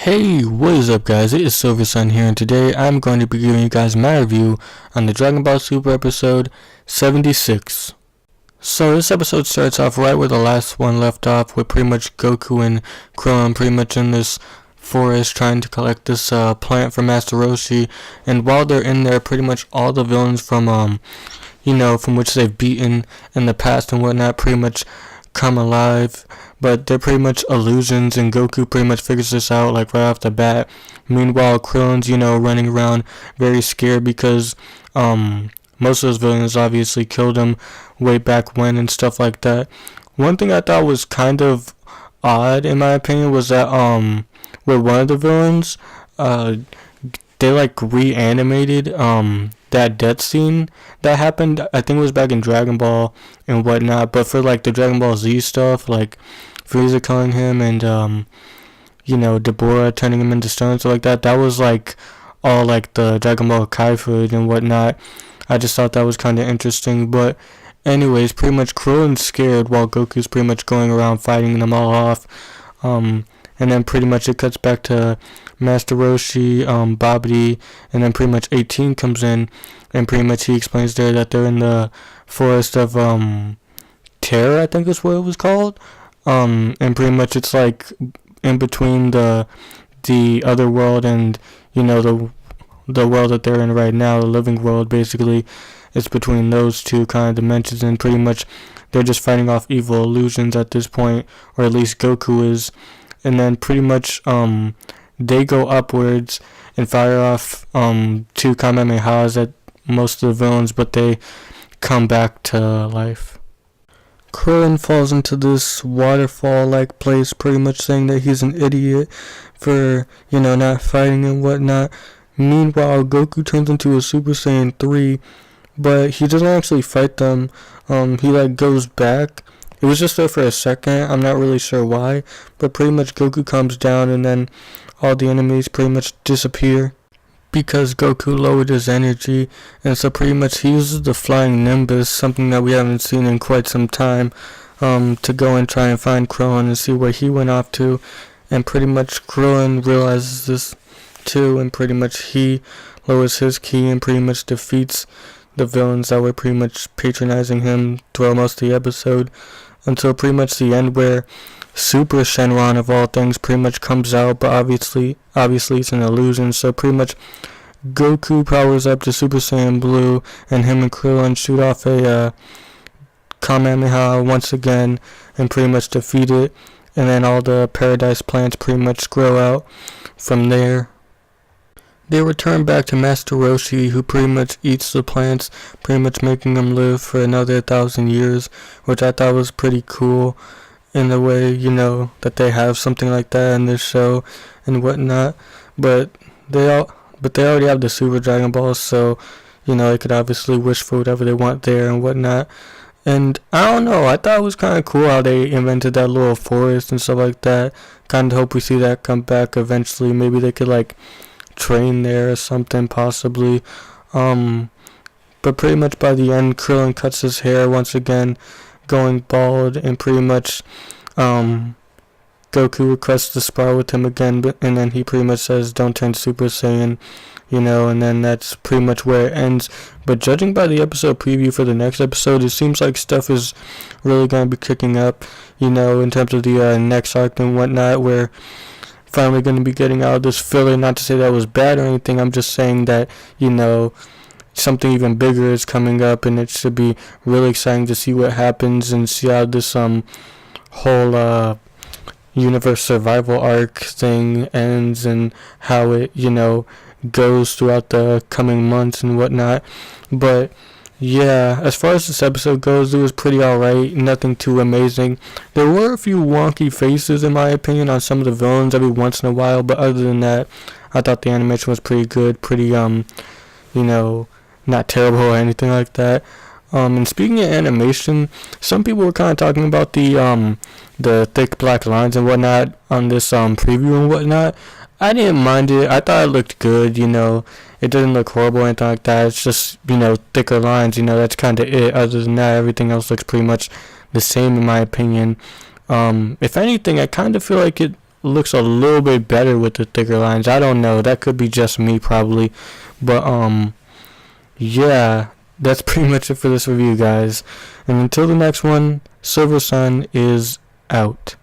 Hey, what is up guys, it is Silver Sun here, and today I'm going to be giving you guys my review on the Dragon Ball Super episode 76. So this episode starts off right where the last one left off, with pretty much Goku and Krillin pretty much in this forest trying to collect this plant from Master Roshi, and while they're in there, pretty much all the villains from from which they've beaten in the past and whatnot pretty much come alive, but they're pretty much illusions, and Goku pretty much figures this out like right off the bat. Meanwhile, Krillin's running around very scared because most of those villains obviously killed him way back when and stuff like that. One thing I thought was kind of odd in my opinion was that with one of the villains, they like reanimated that death scene that happened. I think it was back in Dragon Ball and whatnot, but for like the Dragon Ball Z stuff, like Frieza killing him and Deborah turning him into stone, so like that was like all like the Dragon Ball Kai footage and whatnot. I just thought that was kind of interesting. But anyways, pretty much Krillin's scared while Goku's pretty much going around fighting them all off. And then pretty much it cuts back to Master Roshi, Babidi, and then pretty much 18 comes in, and pretty much he explains there that they're in the forest of Terror, I think is what it was called. And pretty much it's like in between the other world and the world that they're in right now, the living world basically. It's between those two kind of dimensions, and pretty much they're just fighting off evil illusions at this point, or at least Goku is. And then pretty much they go upwards and fire off two Kamehamehas at most of the villains, but they come back to life. Krillin falls into this waterfall-like place, pretty much saying that he's an idiot for, not fighting and whatnot. Meanwhile, Goku turns into a Super Saiyan 3, but he doesn't actually fight them. He like goes back. It was just there for a second, I'm not really sure why, but pretty much Goku comes down and then all the enemies pretty much disappear because Goku lowered his energy, and so pretty much he uses the flying Nimbus, something that we haven't seen in quite some time, to go and try and find Krillin and see where he went off to. And pretty much Krillin realizes this too, and pretty much he lowers his ki and pretty much defeats the villains that were pretty much patronizing him throughout most of the episode, until pretty much the end where Super Shenron of all things pretty much comes out, but obviously it's an illusion. So pretty much Goku powers up to Super Saiyan Blue, and him and Krillin shoot off a Kamehameha once again and pretty much defeat it, and then all the paradise plants pretty much grow out from there. They return back to Master Roshi, who pretty much eats the plants, pretty much making them live for another 1,000 years, which I thought was pretty cool in the way, that they have something like that in this show and whatnot. But they already have the Super Dragon Balls, so, they could obviously wish for whatever they want there and whatnot. And I don't know, I thought it was kind of cool how they invented that little forest and stuff like that. Kind of hope we see that come back eventually. Maybe they could, train there or something possibly. But pretty much by the end, Krillin cuts his hair once again, going bald, and pretty much Goku requests to spar with him again, and then he pretty much says don't turn Super Saiyan, and then that's pretty much where it ends. But judging by the episode preview for the next episode, it seems like stuff is really going to be kicking up, in terms of the next arc and whatnot, where finally going to be getting out of this filler. Not to say that was bad or anything, I'm just saying that, something even bigger is coming up, and it should be really exciting to see what happens and see how this whole universe survival arc thing ends, and how it, goes throughout the coming months and whatnot. But yeah, as far as this episode goes, it was pretty alright, nothing too amazing. There were a few wonky faces in my opinion on some of the villains every once in a while, but other than that, I thought the animation was pretty good, pretty not terrible or anything like that. And speaking of animation, some people were kind of talking about the thick black lines and whatnot on this preview and whatnot. I didn't mind it. I thought it looked good, It didn't look horrible or anything like that. It's just, thicker lines, that's kind of it. Other than that, everything else looks pretty much the same in my opinion. If anything, I kind of feel like it looks a little bit better with the thicker lines. I don't know. That could be just me probably. But yeah, that's pretty much it for this review, guys. And until the next one, Silver Sun is out.